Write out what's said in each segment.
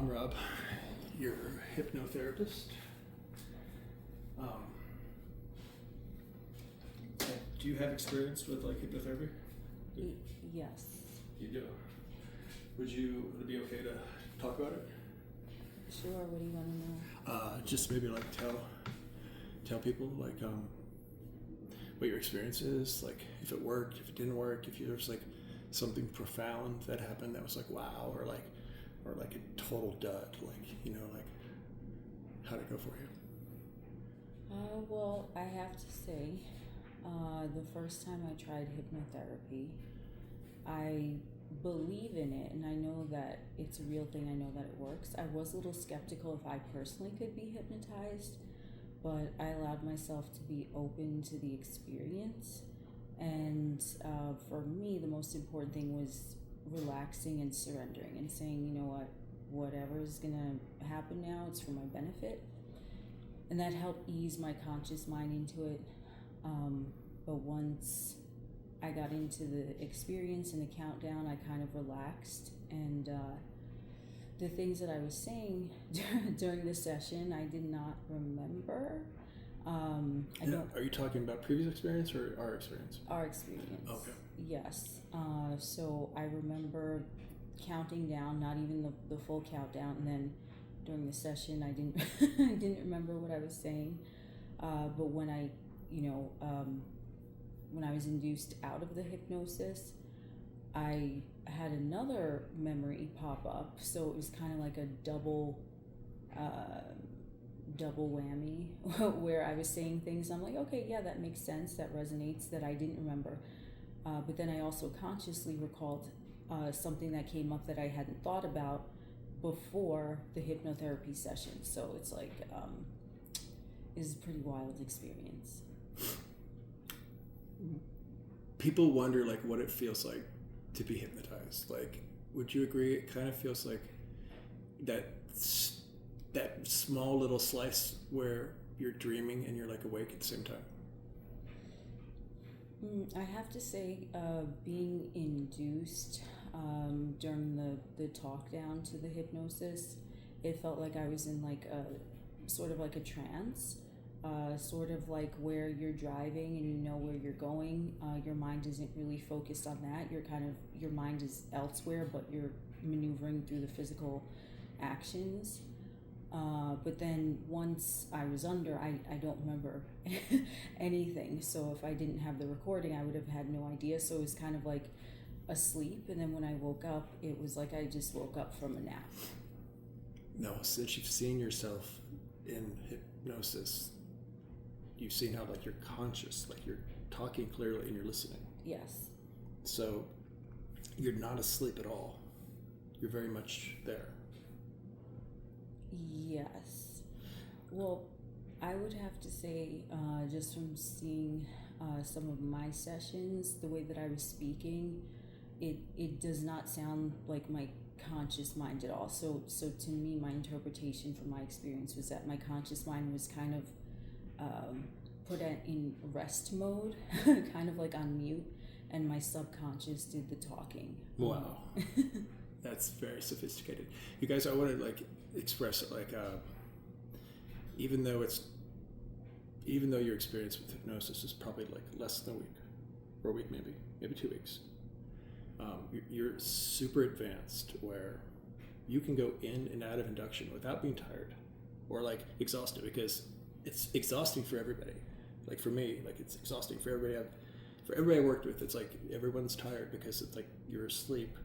I'm Rob, your hypnotherapist. Do you have experience with like hypnotherapy? Yes. You do. Would it be okay to talk about it? Sure. What do you want to know? Just maybe like tell people like what your experience is, like if it worked, if it didn't work, if there's like something profound that happened that was like wow, or like a total dud, like how'd it go for you? Well, I have to say, the first time I tried hypnotherapy, I believe in it and I know that it's a real thing. I know that it works. I was a little skeptical if I personally could be hypnotized, but I allowed myself to be open to the experience. And for me, the most important thing was relaxing and surrendering and saying, you know what, whatever is going to happen now, it's for my benefit. And that helped ease my conscious mind into it. But once I got into the experience and the countdown, I kind of relaxed. And the things that I was saying during the session, I did not remember. Are you talking about previous experience or our experience? Our experience. Okay. Yes. So I remember counting down, not even the full countdown, and then during the session, I didn't I didn't remember what I was saying. But when I was induced out of the hypnosis, I had another memory pop up. So it was kind of like a double whammy where I was saying things. I'm like, okay, yeah, that makes sense. That resonates, that I didn't remember. But then I also consciously recalled something that came up that I hadn't thought about before the hypnotherapy session. So it's like, it's a pretty wild experience. People wonder like what it feels like to be hypnotized. Like, would you agree? It kind of feels like that small little slice where you're dreaming and you're like awake at the same time. I have to say, being induced during the talk down to the hypnosis, it felt like I was in like a sort of like a trance, sort of like where you're driving and you know where you're going. Your mind isn't really focused on that. Your mind is elsewhere, but you're maneuvering through the physical actions. But then once I was under, I don't remember anything. So if I didn't have the recording, I would have had no idea. So it was kind of like asleep. And then when I woke up, it was like I just woke up from a nap. No, since you've seen yourself in hypnosis, you've seen how like you're conscious, like you're talking clearly and you're listening. Yes. So you're not asleep at all. You're very much there. Yes. Well, I would have to say, just from seeing some of my sessions, the way that I was speaking, it does not sound like my conscious mind at all. So to me, my interpretation from my experience was that my conscious mind was kind of put in rest mode, kind of like on mute, and my subconscious did the talking. Wow. That's very sophisticated. You guys, I want to like express it like even though your experience with hypnosis is probably like less than a week, or a week, maybe 2 weeks, you're super advanced where you can go in and out of induction without being tired or like exhausted, because it's exhausting for everybody. Like for me, like it's exhausting for everybody. For everybody I worked with, it's like everyone's tired because it's like you're asleep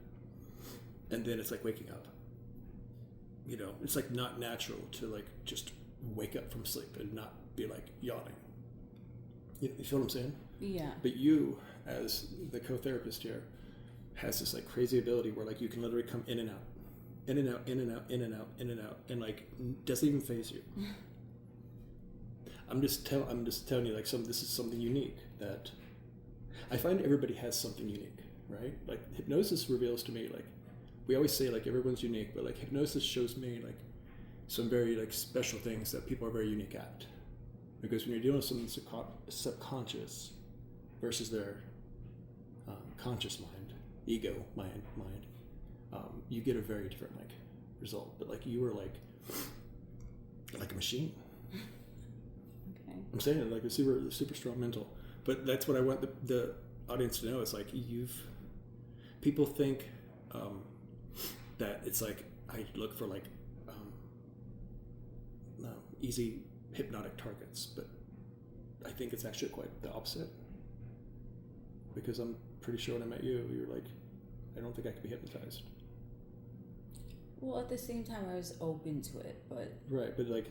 and then it's like waking up. You know, it's like not natural to like just wake up from sleep and not be like yawning. You feel what I'm saying? Yeah. But you, as the co-therapist here, has this like crazy ability where like you can literally come in and out, in and out, in and out, in and out, in and out, and like doesn't even faze you. I'm just telling you like this is something unique that I find everybody has something unique, right? Like hypnosis reveals to me, like we always say like everyone's unique, but like hypnosis shows me like some very like special things that people are very unique at. Because when you're dealing with something subconscious versus their conscious mind, ego mind, you get a very different like result, but like you were like a machine. Okay. I'm saying like a super strong mental, but that's what I want the audience to know. It's like people think that it's like I look for like easy hypnotic targets, but I think it's actually quite the opposite. Because I'm pretty sure when I met you, you're like, I don't think I could be hypnotized. Well, at the same time, I was open to it, but right. But like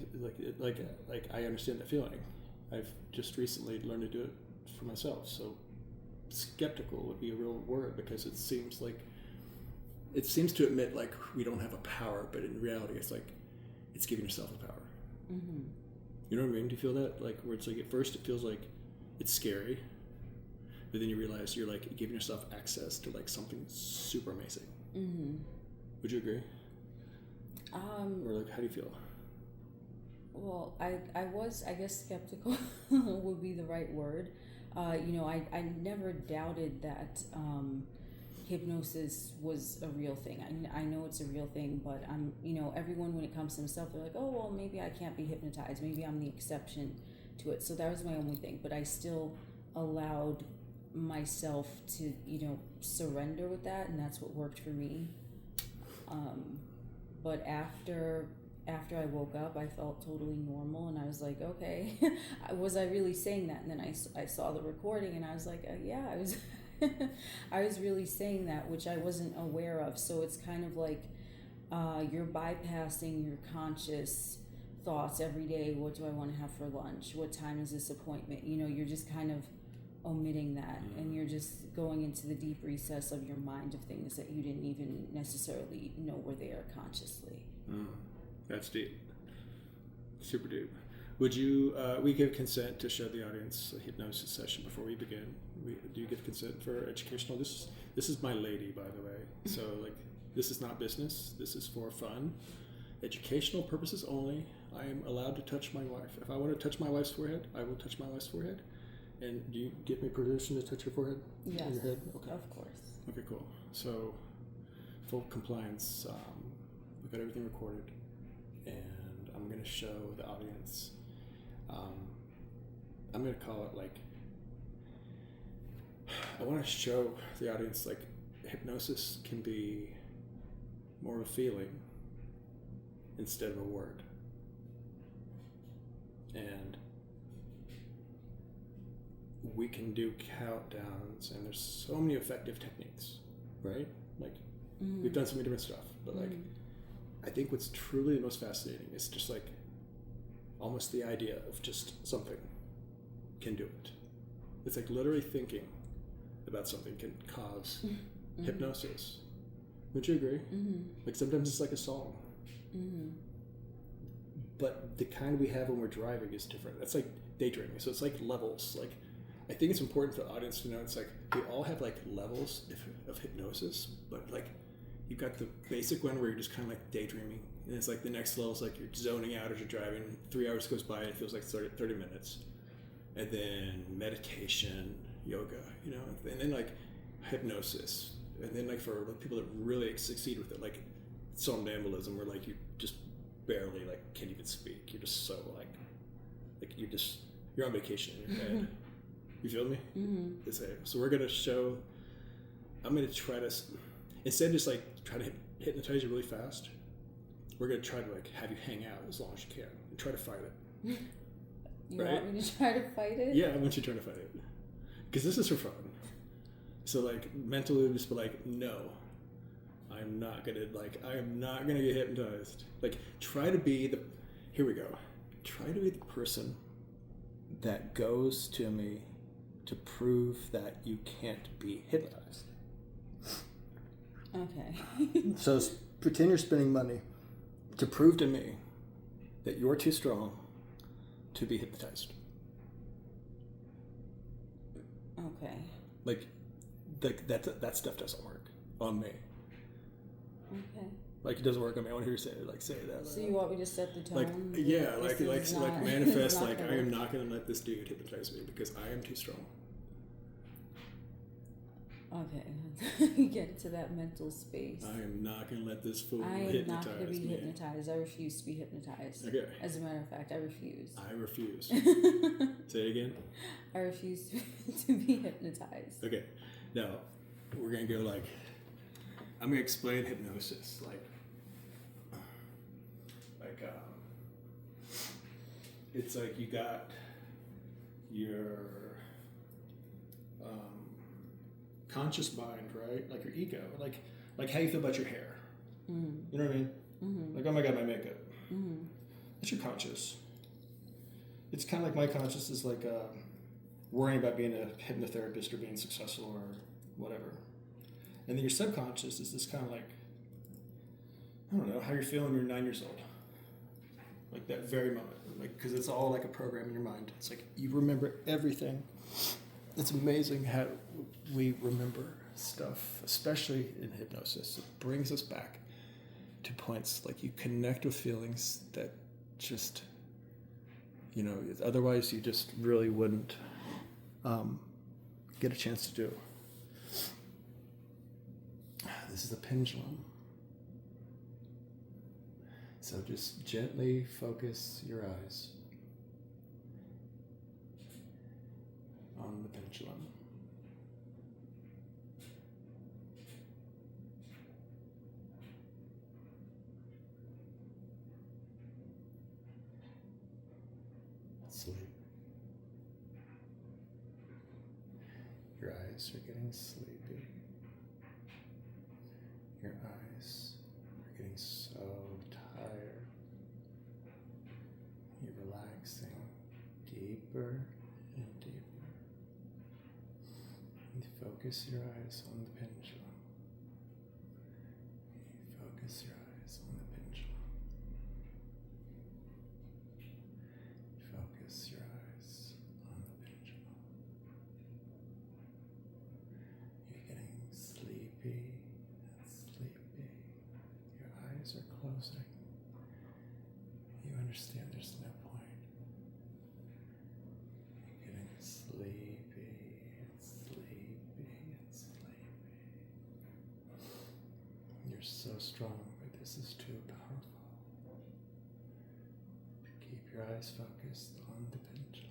I understand that feeling. I've just recently learned to do it for myself. So skeptical would be a real word, because it seems to admit like we don't have a power, but in reality, it's like it's giving yourself a power. Mm-hmm. You know what I mean? Do you feel that? Like where it's like at first it feels like it's scary, but then you realize you're like giving yourself access to like something super amazing. Mm-hmm. Would you agree? Or like, how do you feel? Well, I was, I guess, skeptical would be the right word. I never doubted that hypnosis was a real thing. I know it's a real thing, but everyone, when it comes to themselves, they're like, oh, well, maybe I can't be hypnotized. Maybe I'm the exception to it. So that was my only thing. But I still allowed myself to, surrender with that, and that's what worked for me. But after I woke up, I felt totally normal, and I was like, okay, was I really saying that? And then I saw the recording, and I was like, yeah, I was I was really saying that, which I wasn't aware of. So it's kind of like you're bypassing your conscious thoughts every day. What do I want to have for lunch? What time is this appointment? You're just kind of omitting that, and you're just going into the deep recess of your mind of things that you didn't even necessarily know were there consciously. That's deep. Super deep. Would you, we give consent to show the audience a hypnosis session before we begin. Do you give consent for educational? This is my lady, by the way. So like, this is not business. This is for fun. Educational purposes only. I am allowed to touch my wife. If I want to touch my wife's forehead, I will touch my wife's forehead. And do you give me permission to touch your forehead? Yes. Your head? Okay. Of course. Okay, cool. So, full compliance. We've got everything recorded, and I'm going to show the audience. I'm going to call it like, I want to show the audience like hypnosis can be more of a feeling instead of a word. And we can do countdowns, and there's so many effective techniques, right? Like, we've done so many different stuff, but like, I think what's truly the most fascinating is just like almost the idea of just something can do it. It's like literally thinking about something can cause hypnosis. Would you agree? Like sometimes it's like a song. But the kind we have when we're driving is different. That's like daydreaming. So it's like levels. Like, I think it's important for the audience to know it's like we all have like levels of hypnosis, but like you've got the basic one where you're just kind of like daydreaming, and it's like the next level is like you're zoning out as you're driving. 3 hours goes by and it feels like 30 minutes. And then meditation, yoga, and then like hypnosis. And then like for like people that really succeed with it, like somnambulism, where like you just barely like can't even speak. You're just so like you're on vacation in your head. You feel me? So we're gonna show. I'm gonna try to, instead of just like try to hypnotize you really fast, we're gonna try to like have you hang out as long as you can and try to fight it. You want me to try to fight it? Yeah, I want you to try to fight it, because this is for fun. So like mentally just be like, no, I am not gonna get hypnotized. Like try to be the person that goes to me to prove that you can't be hypnotized. Okay. So pretend you're spending money to prove to me that you're too strong to be hypnotized. Okay. Like that stuff doesn't work on me. Okay. Like it doesn't work on me. I want to hear you say it. Like say that. So you want me to set the tone? Like manifest. Like I am not going to let this dude hypnotize me because I am too strong. Okay. Get to that mental space. I am not going to let this fool I am hypnotize not going to be me. hypnotized. I refuse to be hypnotized. Okay. As a matter of fact, I refuse. I refuse. Say it again. I refuse to be hypnotized. Okay. Now, we're going to go like, I'm going to explain hypnosis. It's like you got your conscious mind, right? Like your ego, like how you feel about your hair. Mm. You know what I mean? Mm-hmm. Like, oh my God, my makeup. Mm-hmm. That's your conscious. It's kind of like my conscious is like worrying about being a hypnotherapist or being successful or whatever. And then your subconscious is this kind of like, I don't know, how you're feeling when you're 9 years old. Like that very moment. Like, because it's all like a program in your mind. It's like you remember everything. It's amazing how we remember stuff, especially in hypnosis. It brings us back to points like you connect with feelings that just, you know, otherwise you just really wouldn't get a chance to do. This is a pendulum. So just gently focus your eyes on the pendulum. Sleep. Your eyes are getting sleepy. Your eyes are getting so tired. You're relaxing deeper and deeper. And focus your eyes on the pendulum. Focus your eyes on the pendulum. Focus your eyes on the pendulum. You're getting sleepy and sleepy. Your eyes are closing. You understand there's no point. You're getting sleepy and sleepy and sleepy. You're so strong, but this is too powerful. Keep your eyes focused on the pendulum.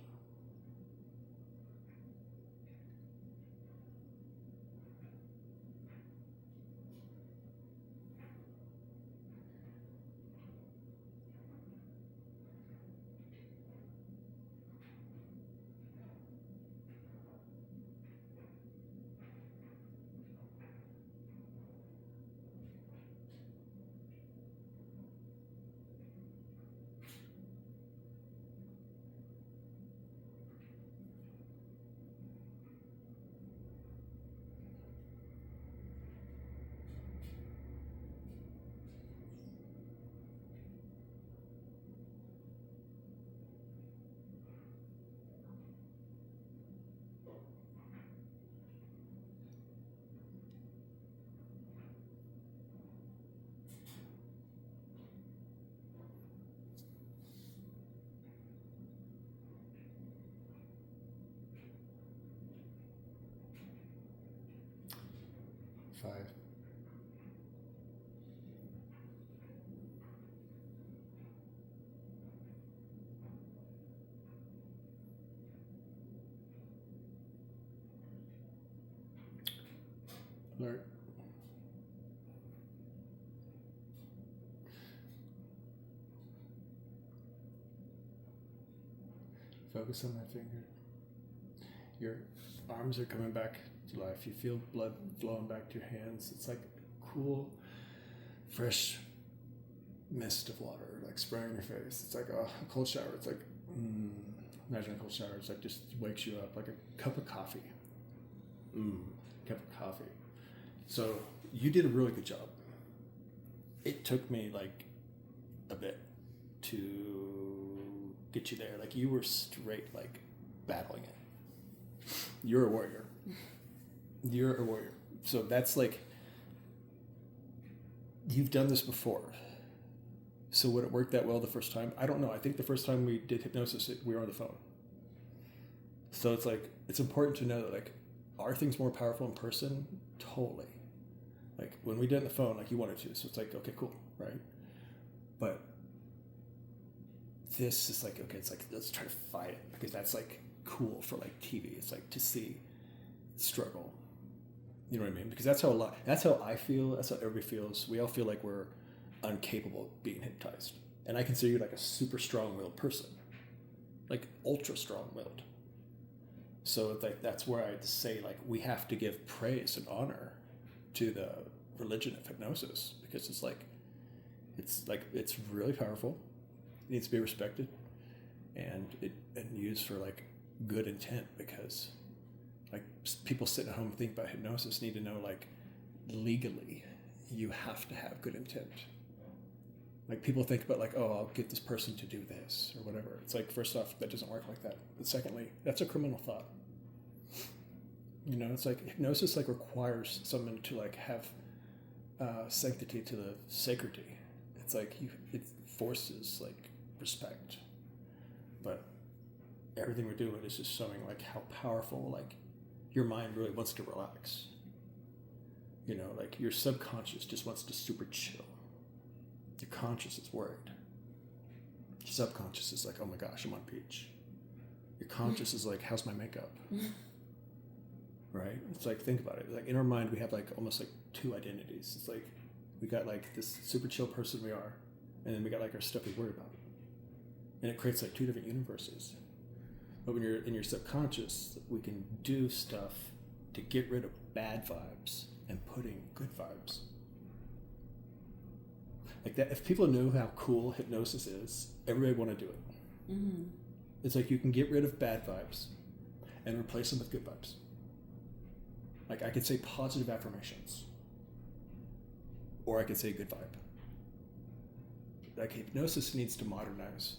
Five. Alert. Focus on my finger. Your arms are coming back to life. You feel blood flowing back to your hands. It's like a cool, fresh mist of water, like spraying in your face. It's like a cold shower. It's like, imagine a cold shower. It's like just wakes you up like a cup of coffee. Cup of coffee. So you did a really good job. It took me like a bit to get you there. Like you were straight like battling it. You're a warrior. You're a warrior. So that's like, you've done this before. So would it work that well the first time? I don't know. I think the first time we did hypnosis, we were on the phone. So it's like, it's important to know that like are things more powerful in person? Totally. Like when we did it on the phone, like you wanted to, so it's like, okay, cool, right? But this is like, okay, it's like, let's try to fight it, because that's like cool for like TV. It's like to see struggle. You know what I mean? Because that's how I feel, that's how everybody feels. We all feel like we're incapable of being hypnotized. And I consider you like a super strong-willed person. Like ultra strong-willed. So like that's where I'd say like we have to give praise and honor to the religion of hypnosis, because it's really powerful. It needs to be respected and used for like good intent, because like people sitting at home think about hypnosis need to know like legally you have to have good intent. Like people think about like, oh, I'll get this person to do this or whatever. It's like, first off, that doesn't work like that. But secondly, that's a criminal thought. You know, it's like hypnosis like requires someone to like have sanctity to the sacredity. It's like it forces like respect. But everything we're doing is just showing like how powerful like your mind really wants to relax. You know, like your subconscious just wants to super chill. Your conscious is worried. Your subconscious is like, oh my gosh, I'm on a beach. Your conscious is like, how's my makeup? Right? It's like, think about it. Like in our mind, we have like almost like two identities. It's like we got like this super chill person we are, and then we got like our stuff we worry about. And it creates like two different universes. But when you're in your subconscious, we can do stuff to get rid of bad vibes and put in good vibes. Like that, if people knew how cool hypnosis is, everybody would want to do it. Mm-hmm. It's like you can get rid of bad vibes and replace them with good vibes. Like I could say positive affirmations, or I could say good vibe. Like hypnosis needs to modernize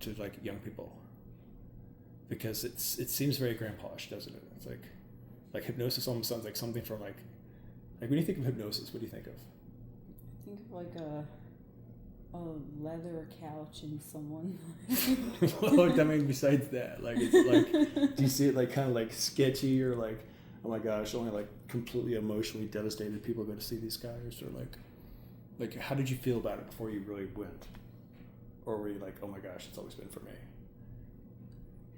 to like young people, because it seems very grandpa-ish, doesn't it? It's like hypnosis almost sounds like something from like when you think of hypnosis, what do you think of? I think of like a leather couch and someone. Well, I mean, besides that, like it's like, do you see it like kind of like sketchy, or like, oh my gosh, only like completely emotionally devastated people go to see these guys, or like how did you feel about it before you really went, or were you like, oh my gosh, it's always been for me?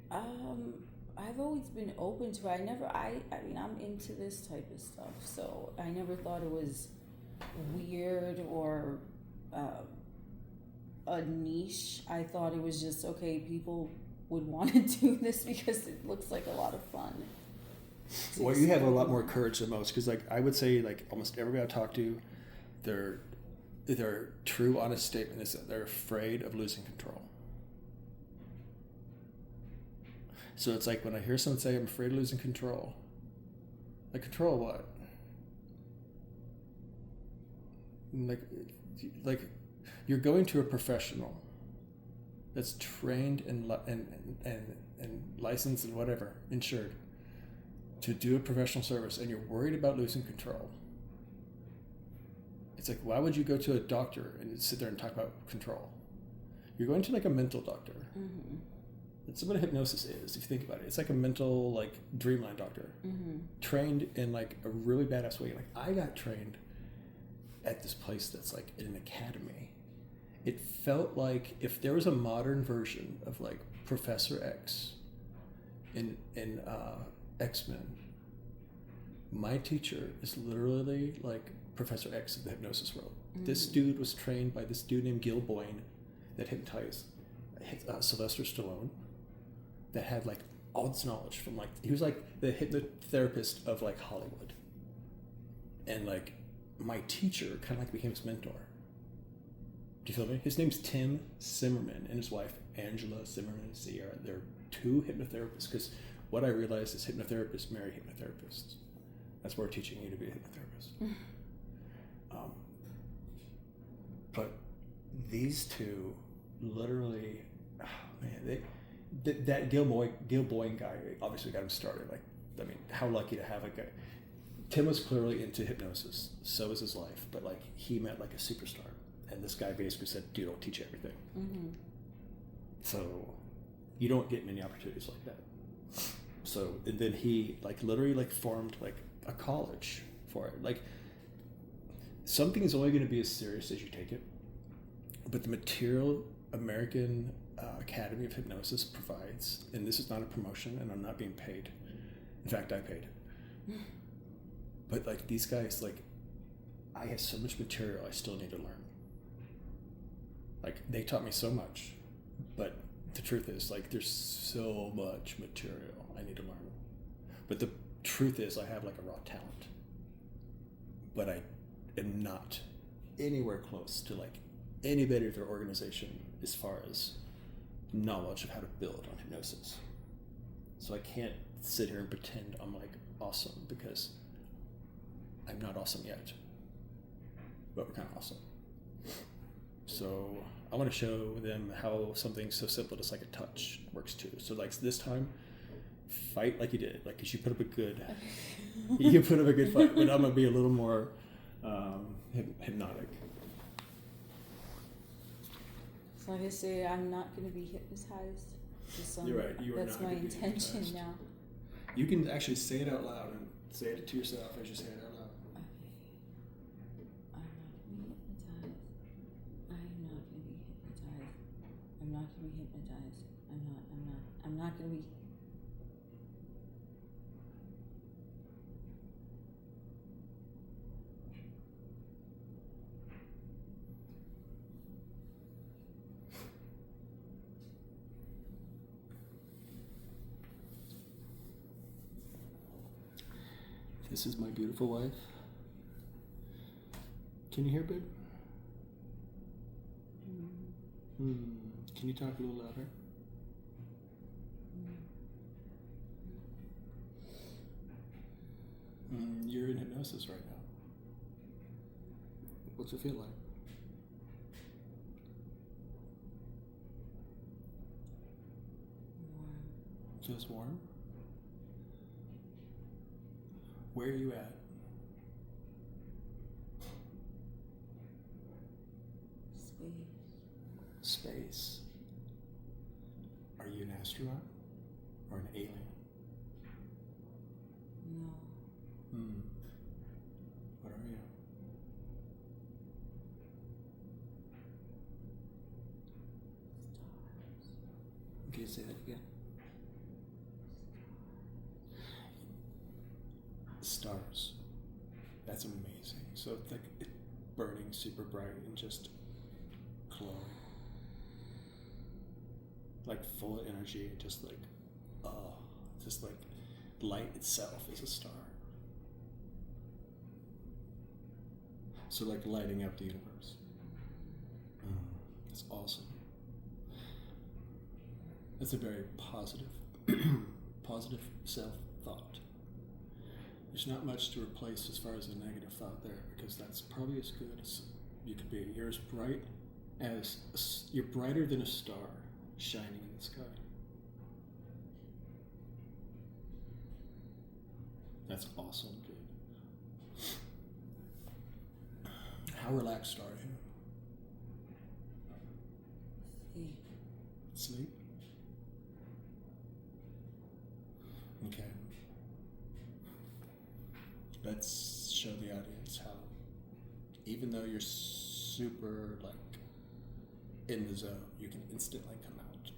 I've always been open to it. I mean, I'm into this type of stuff, so I never thought it was weird or a niche. I thought it was just, okay, people would want to do this because it looks like a lot of fun. Well, you have a lot more courage than most, because like I would say like almost everybody I talk to, their true honest statement is that they're afraid of losing control. So it's like when I hear someone say, I'm afraid of losing control. Like, control what? Like you're going to a professional that's trained and licensed and whatever, insured, to do a professional service, and you're worried about losing control. It's like, why would you go to a doctor and sit there and talk about control? You're going to like a mental doctor. Mm-hmm. That's what a hypnosis is, if you think about it. It's like a mental, like, dreamland doctor. Mm-hmm. Trained in, like, a really badass way. Like, I got trained at this place that's, like, in an academy. It felt like if there was a modern version of, like, Professor X in X-Men, my teacher is literally, like, Professor X of the hypnosis world. Mm-hmm. This dude was trained by this dude named Gil Boyne that hypnotized Sylvester Stallone, that had like all this knowledge from like, he was like the hypnotherapist of like Hollywood, and like my teacher kind of like became his mentor. Do you feel me? His name's Tim Zimmerman, and his wife Angela Zimmerman Sierra. They're two hypnotherapists, because what I realized is hypnotherapists marry hypnotherapists. That's why we're teaching you to be a hypnotherapist. But these two literally, oh man, that Gil Boyne guy obviously got him started. Like, I mean, how lucky to have a guy. Tim was clearly into hypnosis, so was his life, but like he met like a superstar, and this guy basically said, "Dude, I'll teach you everything." Mm-hmm. So you don't get many opportunities like that. So, and then he like literally like formed like a college for it. Like something is only going to be as serious as you take it, but the material American Academy of Hypnosis provides, and this is not a promotion, and I'm not being paid. In fact, I paid. But like these guys, like I have so much material I still need to learn. Like they taught me so much, but the truth is like there's so much material I need to learn. But the truth is I have like a raw talent, but I am not anywhere close to like anybody of their organization as far as knowledge of how to build on hypnosis. So I can't sit here and pretend I'm like awesome, because I'm not awesome yet, but we're kind of awesome. So I want to show them how something so simple as like a touch works too. So like this time, fight like you did, like cause you put up a good fight, but I'm gonna be a little more hypnotic. So like I say, I'm not going to be hypnotized. You're right. You are that's not my gonna be intention hypnotized. now. You can actually say it out loud and say it to yourself as you say it out loud. Okay. I'm not going to be hypnotized. I'm not going to be hypnotized. I'm not going to be. This is my beautiful wife. Can you hear, babe? Can you talk a little louder? You're in hypnosis right now. What's it feel like? Warm. Feels warm? Where are you at? Space. Are you an astronaut or an alien? No. What are you? Stars. Okay, say that again. Stars. That's amazing. So it's like it's burning super bright and just glowing. Like full of energy, just like, just like light itself is a star. So like lighting up the universe. That's awesome. That's a very positive, positive self-thought. There's not much to replace as far as a negative thought there, because that's probably as good as you could be. You're as bright as, you're brighter than a star shining in the sky. That's awesome, dude. How relaxed are you? Sleep? Okay. Let's show the audience how, even though you're super like in the zone, you can instantly come out.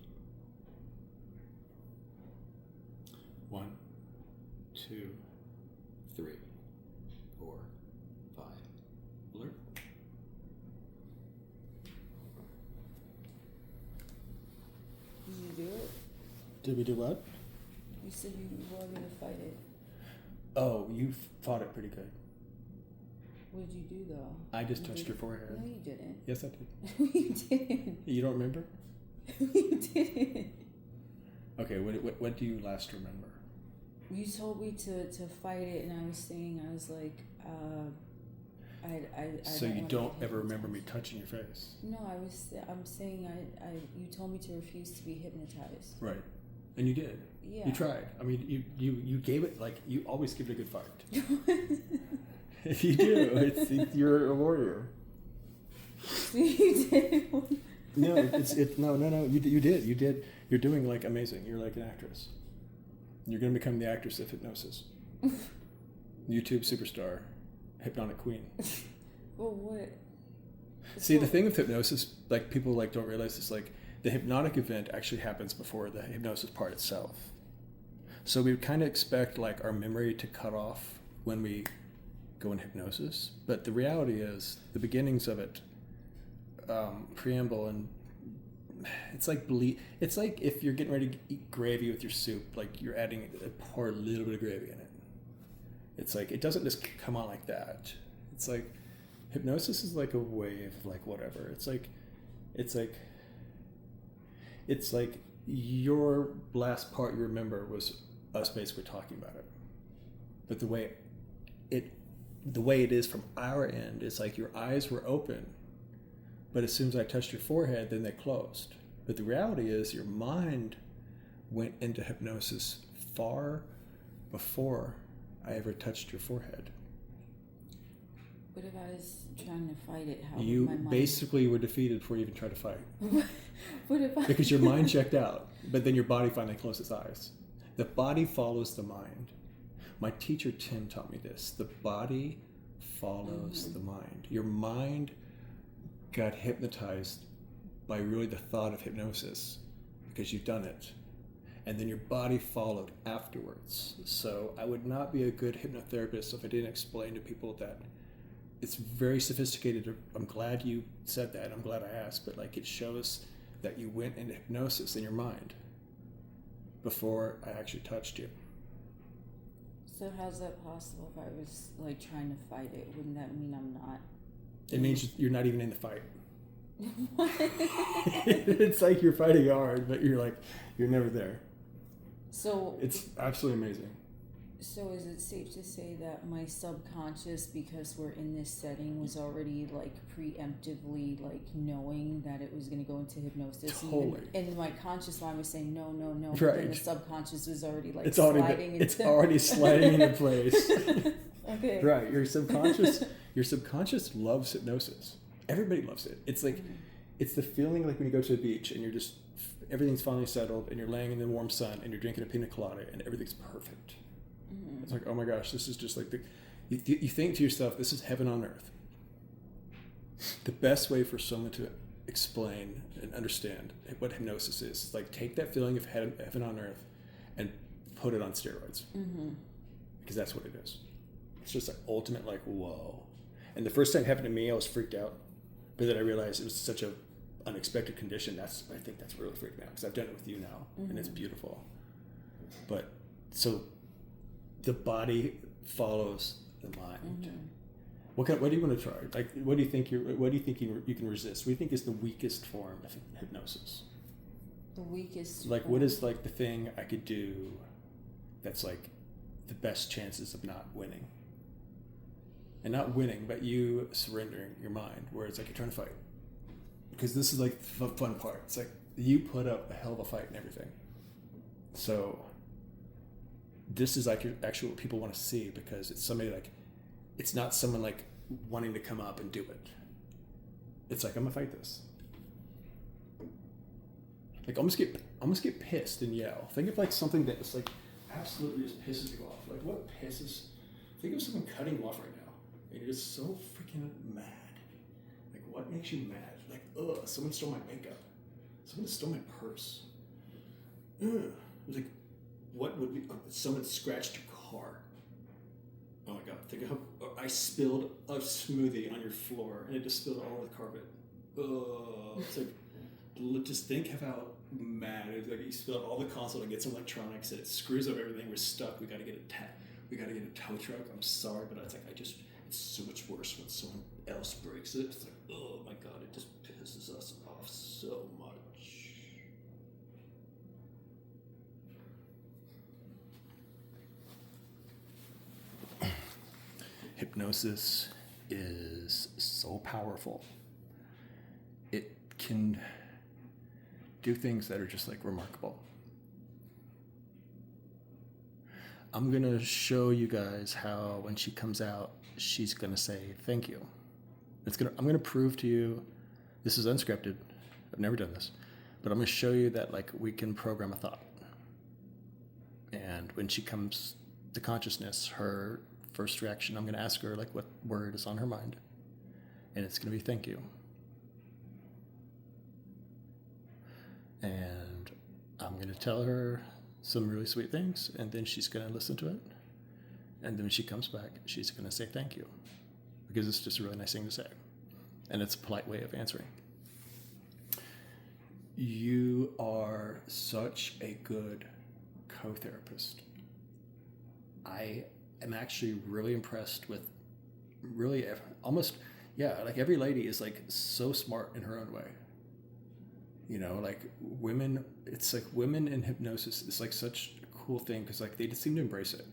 1, 2, 3, 4, 5. Alert. Did you do it? Did we do what? You said you were going to fight it. Oh, you fought it pretty good. What did you do though? I just touched your forehead. No, you didn't. Yes, I did. No, you didn't. You don't remember? You didn't. Okay, what do you last remember? You told me to fight it, and I was saying, I was like, I So don't you wanna don't get ever remember me hypnotized. touching your face? No, I'm saying you told me to refuse to be hypnotized. Right. And you did. Yeah. You tried. I mean, you gave it, like, you always give it a good fight. You do. You're a warrior. So you did. No, no. You did. You're doing like amazing. You're like an actress. You're going to become the actress of hypnosis. YouTube superstar, hypnotic queen. Well, what? See, the thing with hypnosis, like people like don't realize this, like the hypnotic event actually happens before the hypnosis part itself. So we kind of expect like our memory to cut off when we go in hypnosis, but the reality is the beginnings of it, preamble, and it's like it's like if you're getting ready to eat gravy with your soup, like you're adding pour a little bit of gravy in it. It's like it doesn't just come on like that. It's like hypnosis is like a wave of like whatever. It's like your last part you remember was us basically talking about it. But the way it is from our end, it's like your eyes were open, but as soon as I touched your forehead, then they closed. But the reality is your mind went into hypnosis far before I ever touched your forehead. What if I was trying to fight it? How You would my mind... basically were defeated before you even tried to fight. What if I... Because your mind checked out, but then your body finally closed its eyes. The body follows the mind. My teacher Tim taught me this. The body follows the mind. Your mind got hypnotized by really the thought of hypnosis because you've done it. And then your body followed afterwards. So I would not be a good hypnotherapist if I didn't explain to people that it's very sophisticated. I'm glad you said that. I'm glad I asked. But like it shows that you went into hypnosis in your mind before I actually touched you. So how's that possible if I was like trying to fight it? Wouldn't that mean I'm not? It means you're not even in the fight. It's like you're fighting hard, but you're never there. So it's absolutely amazing. So is it safe to say that my subconscious, because we're in this setting, was already like preemptively like knowing that it was going to go into hypnosis? Totally. And my conscious mind was saying no. Right. But then the subconscious was already like it's sliding already sliding into place. Okay. Right. Your subconscious loves hypnosis. Everybody loves it. It's like it's the feeling like when you go to the beach and you're just everything's finally settled and you're laying in the warm sun and you're drinking a pina colada and everything's perfect. It's like, oh my gosh, this is just like you think to yourself, this is heaven on earth. The best way for someone to explain and understand what hypnosis is like take that feeling of heaven on earth and put it on steroids. Because that's what it is. It's just like ultimate like, whoa. And the first time it happened to me, I was freaked out. But then I realized it was such a unexpected condition. I think that's really freaked me out because I've done it with you now and it's beautiful. But so the body follows the mind. What do you want to try? Like, what do you think you can resist? What do you think is the weakest form of hypnosis? The weakest. Like, what is like the thing I could do that's like the best chances of not winning? And not winning, but you surrendering your mind, where it's like you're trying to fight. Because this is like the fun part. It's like you put up a hell of a fight and everything. So this is like actually what people want to see, because it's somebody like, it's not someone like wanting to come up and do it. It's like, I'm gonna fight this. Like almost get pissed and yell. Think of like something that is like absolutely just pisses you off. Like what pisses? Think of someone cutting you off right now. And you're just so freaking mad. Like, what makes you mad? Like, ugh, someone stole my makeup. Someone stole my purse. Ugh. Like, what would be, someone scratched your car. Oh my God, think of how, I spilled a smoothie on your floor and it just spilled all over the carpet. Ugh. It's like, just think of how mad it is. Like, you spilled all the console and get some electronics and it screws up everything. We're stuck. We gotta get a tow truck. I'm sorry, but it's like, it's so much worse when someone else breaks it. It's like, oh my God, it just pisses us off so much. Hypnosis is so powerful. It can do things that are just like remarkable. I'm going to show you guys how when she comes out, she's going to say thank you. I'm going to prove to you, this is unscripted. I've never done this, but I'm going to show you that like we can program a thought. And when she comes to consciousness, her first reaction, I'm going to ask her like what word is on her mind. And it's going to be thank you. And I'm going to tell her some really sweet things, and then she's going to listen to it. And then when she comes back, she's going to say thank you, because it's just a really nice thing to say. And it's a polite way of answering. You are such a good co-therapist. I am actually really impressed with really almost, like every lady is like so smart in her own way. You know, like women, it's like women in hypnosis is like such a cool thing because like they just seem to embrace it.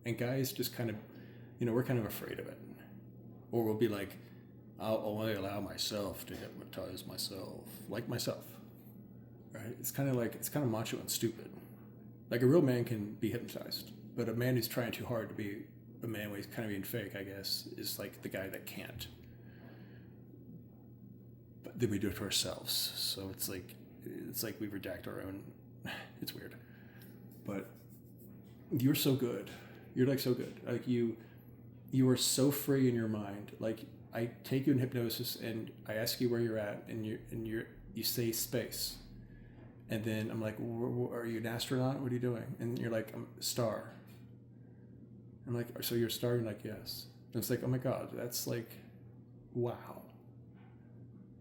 And guys just kind of, we're kind of afraid of it. Or we'll be like, I'll only allow myself to hypnotize myself, like myself. Right? It's kind of macho and stupid. Like a real man can be hypnotized, but a man who's trying too hard to be a man, he's kind of being fake, I guess, is like the guy that can't. But then we do it to ourselves. So it's like we redact our own. It's weird. But you're so good. You're like so good. Like you are so free in your mind. Like I take you in hypnosis and I ask you where you're at, and you say space. And then I'm like, are you an astronaut? What are you doing? And you're like, I'm a star. I'm like, so you're a star? You're like, yes. And it's like, oh my God, that's like, wow.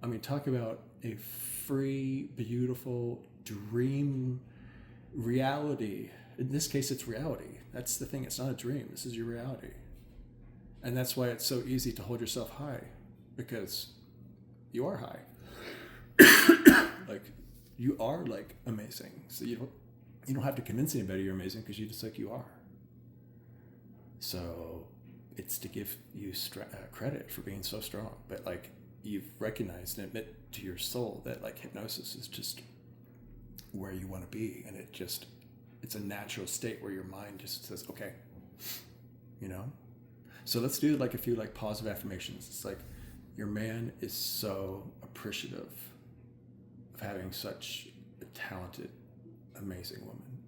I mean, talk about a free, beautiful dream reality. In this case, it's reality. That's the thing. It's not a dream. This is your reality. And that's why it's so easy to hold yourself high, because you are high. Like, you are like amazing. So you don't have to convince anybody you're amazing, because you just like you are. So it's to give you credit for being so strong. But like you've recognized and admit to your soul that like hypnosis is just where you want to be. And it's a natural state where your mind just says, okay, So let's do like a few like positive affirmations. It's like, your man is so appreciative of having such a talented, amazing woman.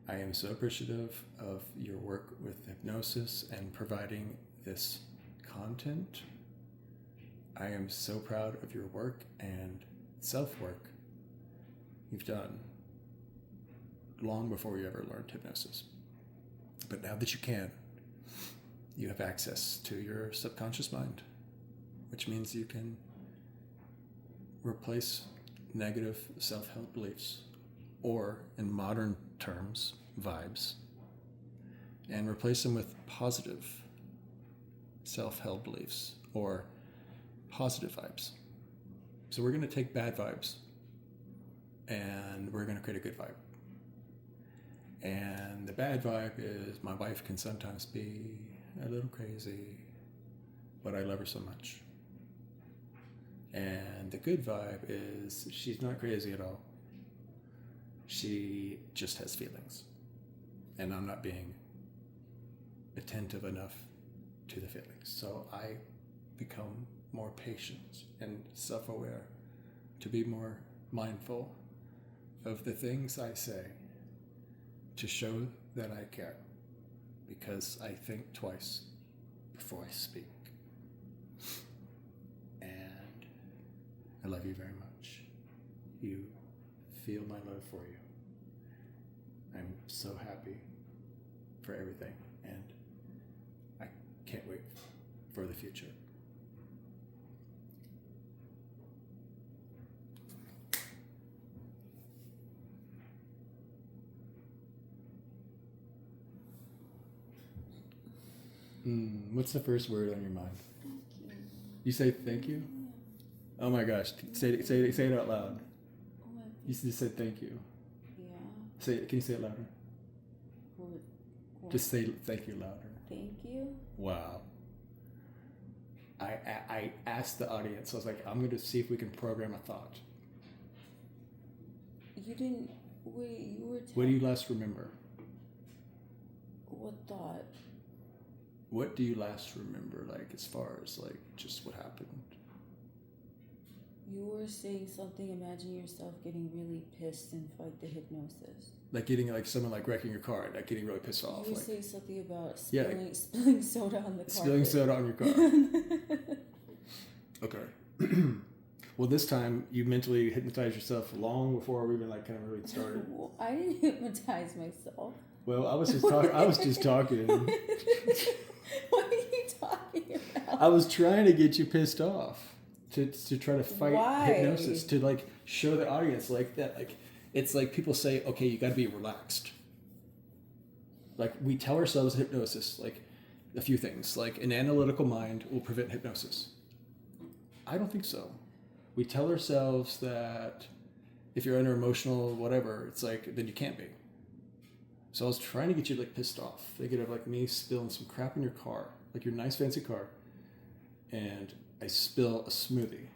I am so appreciative of your work with hypnosis and providing this content. I am so proud of your work and self-work you've done long before you ever learned hypnosis. But now that you can, you have access to your subconscious mind, which means you can replace negative self-held beliefs, or in modern terms, vibes, and replace them with positive self-held beliefs or positive vibes. So we're going to take bad vibes and we're going to create a good vibe. And the bad vibe is my wife can sometimes be a little crazy, but I love her so much. And the good vibe is she's not crazy at all. She just has feelings. And I'm not being attentive enough to the feelings. So I become more patient and self-aware to be more mindful of the things I say, to show that I care, because I think twice before I speak. And I love you very much. You feel my love for you. I'm so happy for everything, and I can't wait for the future. What's the first word on your mind? Thank you. You say thank you? Oh my gosh! Say it out loud. You just said thank you. Yeah. Can you say it louder? What? Just say thank you louder. Thank you. Wow. I asked the audience. I was like, I'm going to see if we can program a thought. You didn't. Wait. You were. What do you last remember? What thought? What do you last remember, like, as far as, like, just what happened? You were saying something, imagine yourself getting really pissed and fight the hypnosis. Like getting like someone like wrecking your car, like getting really pissed off. You like, say something about Yeah. spilling soda on the carpet. Spilling soda on your car. Okay. Well, this time you mentally hypnotized yourself long before we even like kind of really started. Well, I didn't hypnotize myself. Well, I was just talking. I was just talking. What are you talking about? I was trying to get you pissed off to try to fight Why? hypnosis, to like show the audience like that. Like it's like people say, okay, you got to be relaxed. Like we tell ourselves hypnosis, like a few things, like an analytical mind will prevent hypnosis. I don't think so. We tell ourselves that if you're under emotional whatever, it's like then you can't be. So I was trying to get you like pissed off, thinking of like me spilling some crap in your car, like your nice fancy car, and I spill a smoothie.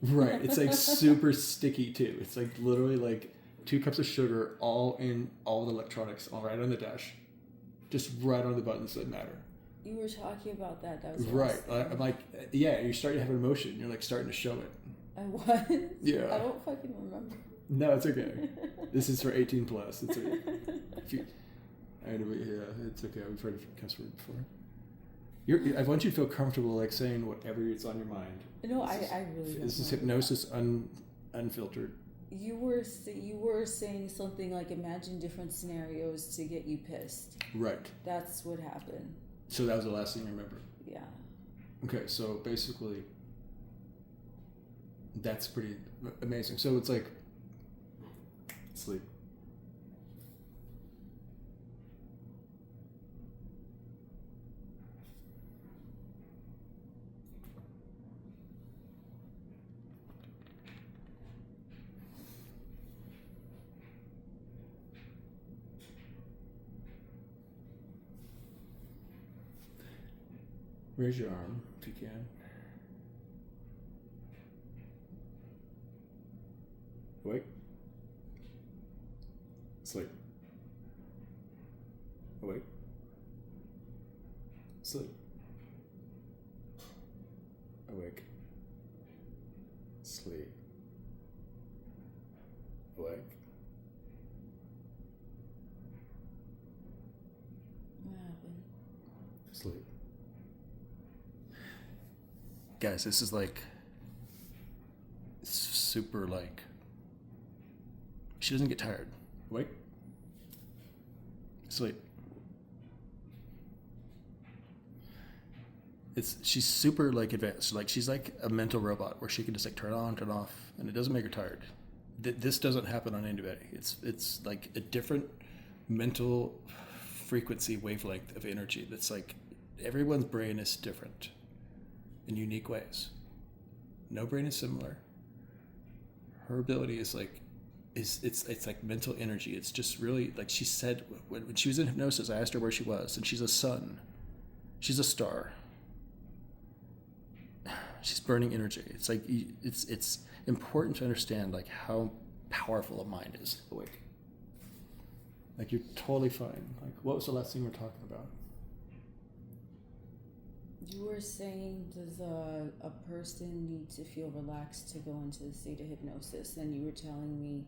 Right, it's like super sticky too. It's like literally like 2 cups of sugar, all in all the electronics, all right on the dash, just right on the buttons that matter. You were talking about that. That was Right. I'm like, yeah, you're starting to have an emotion. You're like starting to show it. I was. Yeah. I don't fucking remember. No, it's okay. This is for 18 plus. It's okay. Yeah, it's okay. We've heard cuss word before. I want you to feel comfortable, like saying whatever is on your mind. No, I really don't. This is hypnosis unfiltered. You were saying something like imagine different scenarios to get you pissed. Right. That's what happened. So that was the last thing you remember. Yeah. Okay, so basically, that's pretty amazing. So it's like sleep. Raise your arm if you can. Awake. Sleep. Awake. Sleep. Awake. Sleep. Awake. What happened? Sleep. Guys, this is like super like she doesn't get tired. Awake. Sleep. She's super like advanced. Like she's like a mental robot where she can just like turn on, turn off, and it doesn't make her tired. This doesn't happen on anybody. It's like a different mental frequency wavelength of energy. That's like everyone's brain is different in unique ways. No brain is similar. Her ability is like it's like mental energy. It's just really like she said when she was in hypnosis, I asked her where she was, and she's a sun. She's a star. She's burning energy. It's like it's important to understand like how powerful a mind is awake. Like you're totally fine. Like what was the last thing we were talking about? You were saying, does a person need to feel relaxed to go into the state of hypnosis? And you were telling me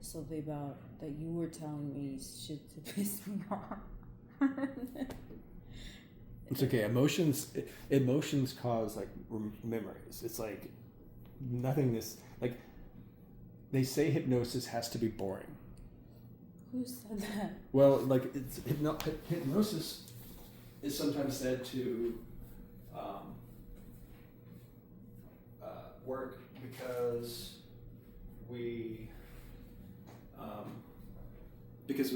something about that you were telling me shit to piss me off. It's okay. Emotions cause like memories. It's like nothingness. Like they say hypnosis has to be boring. Who said that? Well, like it's hypnosis is sometimes said to work because the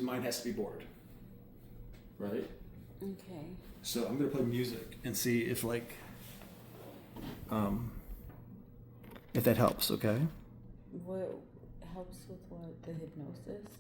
mind has to be bored, right? Okay. So I'm gonna play music and see if like if that helps. Okay. What helps with what? The hypnosis?